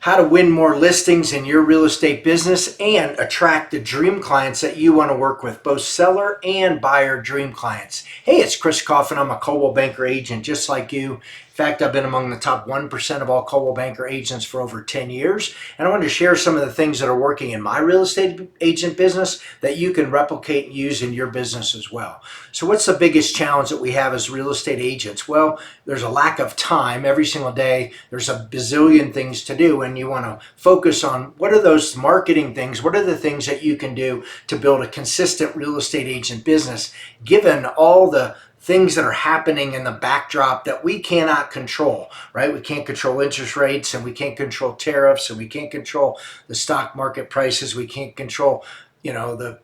how to win more listings in your real estate business and attract the dream clients that you want to work with, both seller and buyer dream clients. Hey, it's Chris Coffin. I'm a Coldwell Banker agent just like you. In fact, I've been among the top 1% of all Coldwell Banker agents for over 10 years. And I wanted to share some of the things that are working in my real estate agent business that you can replicate and use in your business as well. So what's the biggest challenge that we have as real estate agents? Well, there's a lack of time. Every single day, there's a bazillion things to do, and you want to focus on what are those marketing things, what are the things that you can do to build a consistent real estate agent business, given all the things that are happening in the backdrop that we cannot control, right? We can't control interest rates, and we can't control tariffs, and we can't control the stock market prices. We can't control, the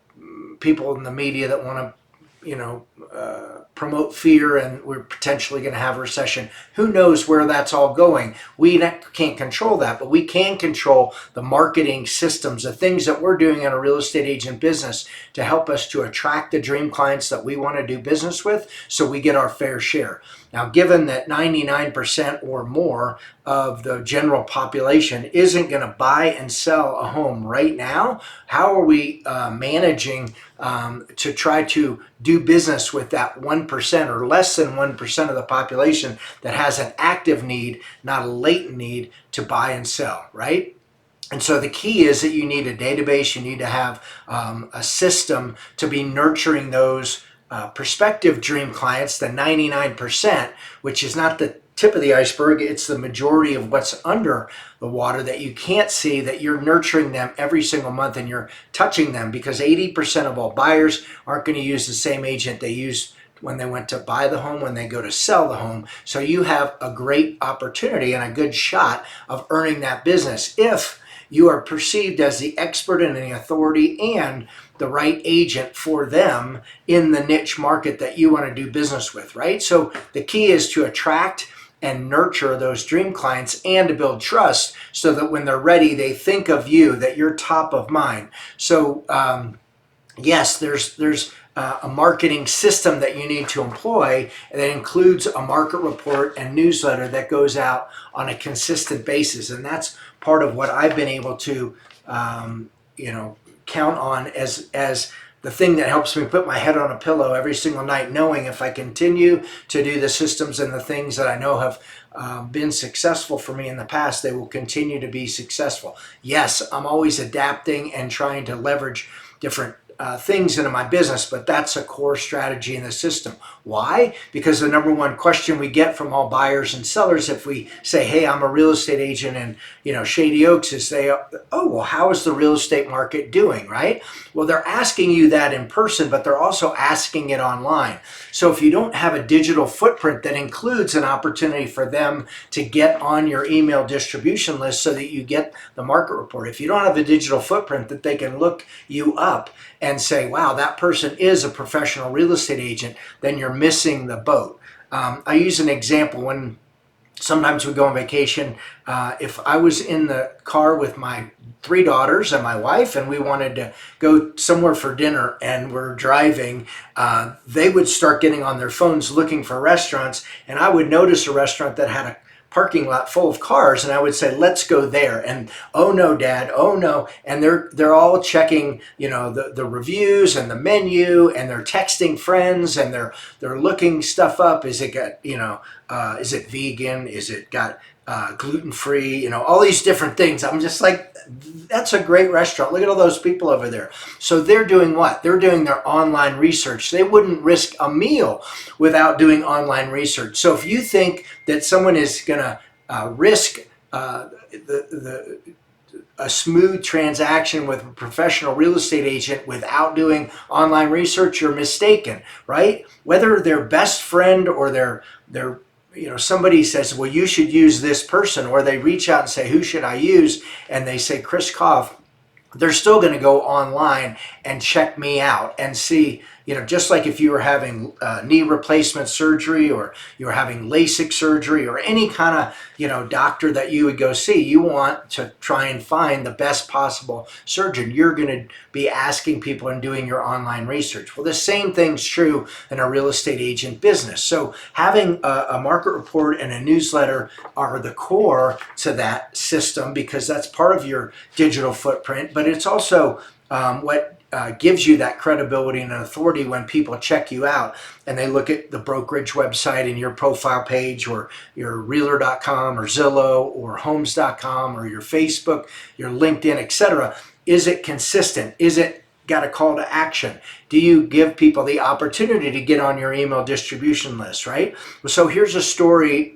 people in the media that want to, promote fear, and we're potentially going to have a recession. Who knows where that's all going? We can't control that, but we can control the marketing systems, the things that we're doing in a real estate agent business to help us to attract the dream clients that we want to do business with, so we get our fair share. Now, given that 99% or more of the general population isn't going to buy and sell a home right now, how are we managing to try to do business with that 1% or less than 1% of the population that has an active need, not a latent need, to buy and sell, right? And so the key is that you need a database, you need to have a system to be nurturing those prospective dream clients, the 99%, which is not the tip of the iceberg, it's the majority of what's under the water that you can't see, that you're nurturing them every single month and you're touching them, because 80% of all buyers aren't going to use the same agent they used when they went to buy the home, when they go to sell the home. So you have a great opportunity and a good shot of earning that business if you are perceived as the expert and the authority and the right agent for them in the niche market that you want to do business with, right? So the key is to attract and nurture those dream clients and to build trust so that when they're ready, they think of you, that you're top of mind. So yes, there's a marketing system that you need to employ, and that includes a market report and newsletter that goes out on a consistent basis. And that's part of what I've been able to, count on as the thing that helps me put my head on a pillow every single night, knowing if I continue to do the systems and the things that I know have been successful for me in the past, they will continue to be successful. Yes, I'm always adapting and trying to leverage different things into my business, but that's a core strategy in the system. Why? Because the number one question we get from all buyers and sellers, if we say, hey, I'm a real estate agent in Shady Oaks, is they, oh, well, how is the real estate market doing, right? Well, they're asking you that in person, but they're also asking it online. So if you don't have a digital footprint that includes an opportunity for them to get on your email distribution list so that you get the market report, if you don't have a digital footprint that they can look you up and say, wow, that person is a professional real estate agent, then you're missing the boat. I use an example when sometimes we go on vacation. If I was in the car with my 3 daughters and my wife and we wanted to go somewhere for dinner and we're driving, they would start getting on their phones looking for restaurants, and I would notice a restaurant that had a parking lot full of cars, and I would say, let's go there. And oh no, Dad, oh no. And they're all checking, the reviews and the menu, and they're texting friends, and they're looking stuff up. Is it got, is it vegan? Is it got gluten-free? All these different things. I'm just like, that's a great restaurant. Look at all those people over there. So they're doing what? They're doing their online research. They wouldn't risk a meal without doing online research. So if you think that someone is going to risk a smooth transaction with a professional real estate agent without doing online research, you're mistaken, right? Whether their best friend or their somebody says, well, you should use this person, or they reach out and say, who should I use? And they say, Chris Koff, they're still going to go online and check me out and see, just like if you were having knee replacement surgery, or you were having LASIK surgery, or any kind of, doctor that you would go see, you want to try and find the best possible surgeon. You're going to be asking people and doing your online research. Well, the same thing's true in a real estate agent business. So having a market report and a newsletter are the core to that system, because that's part of your digital footprint, but it's also what gives you that credibility and authority when people check you out and they look at the brokerage website and your profile page, or your realtor.com, or Zillow, or homes.com, or your Facebook, your LinkedIn, etc. Is it consistent? Is it got a call to action? Do you give people the opportunity to get on your email distribution list, right? So here's a story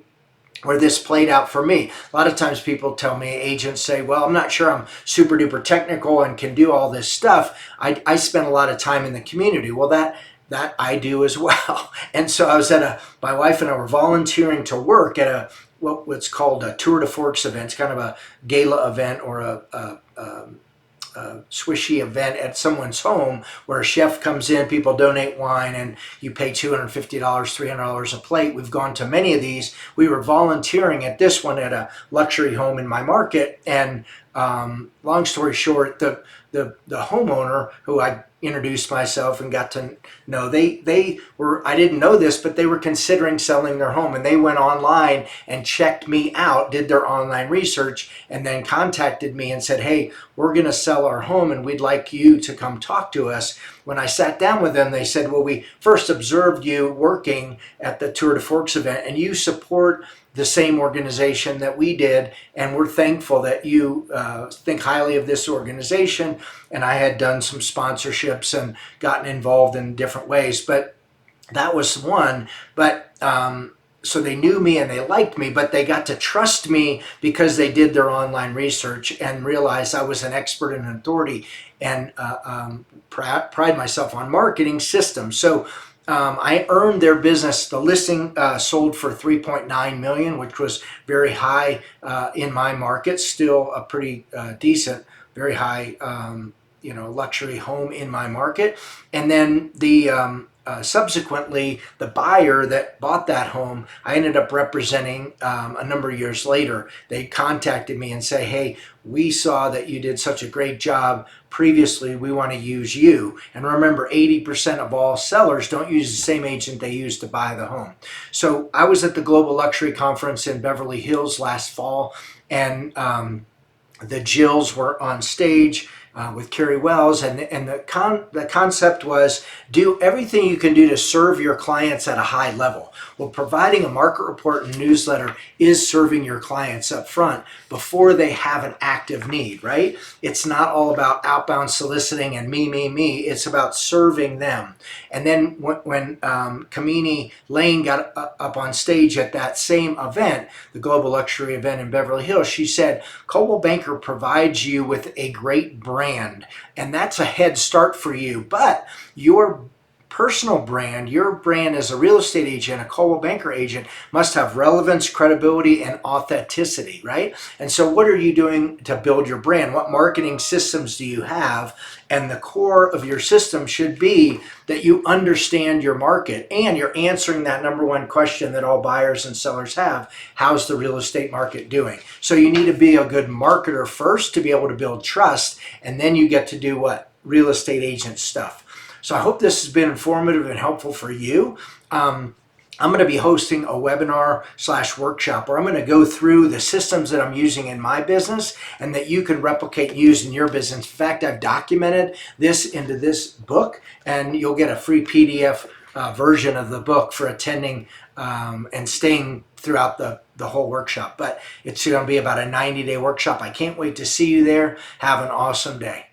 where this played out for me. A lot of times people tell me, agents say, well, I'm not sure I'm super duper technical and can do all this stuff. I spend a lot of time in the community. Well, that I do as well. And so I was my wife and I were volunteering to work at what's called a Tour de Forks event. It's kind of a gala event, or a swishy event at someone's home, where a chef comes in, people donate wine, and you pay $250, $300 a plate. We've gone to many of these. We were volunteering at this one at a luxury home in my market, and long story short, the homeowner, who I introduced myself and got to know, they were, I didn't know this, but they were considering selling their home, and they went online and checked me out, did their online research, and then contacted me and said, hey, we're going to sell our home and we'd like you to come talk to us. When I sat down with them, they said, well, we first observed you working at the Tour de Forks event, and you support the same organization that we did, and we're thankful that you think highly of this organization. And I had done some sponsorships and gotten involved in different ways, but that was one. But so they knew me and they liked me, but they got to trust me because they did their online research and realized I was an expert and an authority, and pride myself on marketing systems. So I earned their business. The listing sold for $3.9 million, which was very high in my market. Still a pretty decent, very high, luxury home in my market. And then subsequently, the buyer that bought that home, I ended up representing a number of years later. They contacted me and say, hey, we saw that you did such a great job previously. We want to use you. And remember, 80% of all sellers don't use the same agent they use to buy the home. So I was at the Global Luxury Conference in Beverly Hills last fall, and the Jills were on stage with Carrie Wells, and the concept was, do everything you can do to serve your clients at a high level. Well, providing a market report and newsletter is serving your clients up front before they have an active need, right? It's not all about outbound soliciting and me. It's about serving them. And then when Kamini Lane got up on stage at that same event, the Global Luxury event in Beverly Hills, she said, Coldwell Banker provides you with a great brand, and that's a head start for you. But your personal brand, your brand as a real estate agent, a Coldwell Banker agent, must have relevance, credibility, and authenticity, right? And so what are you doing to build your brand? What marketing systems do you have? And the core of your system should be that you understand your market and you're answering that number one question that all buyers and sellers have: how's the real estate market doing? So you need to be a good marketer first to be able to build trust, and then you get to do what? Real estate agent stuff. So I hope this has been informative and helpful for you. I'm going to be hosting a webinar/workshop where I'm going to go through the systems that I'm using in my business and that you can replicate and use in your business. In fact, I've documented this into this book, and you'll get a free PDF version of the book for attending and staying throughout the whole workshop. But it's going to be about a 90-day workshop. I can't wait to see you there. Have an awesome day.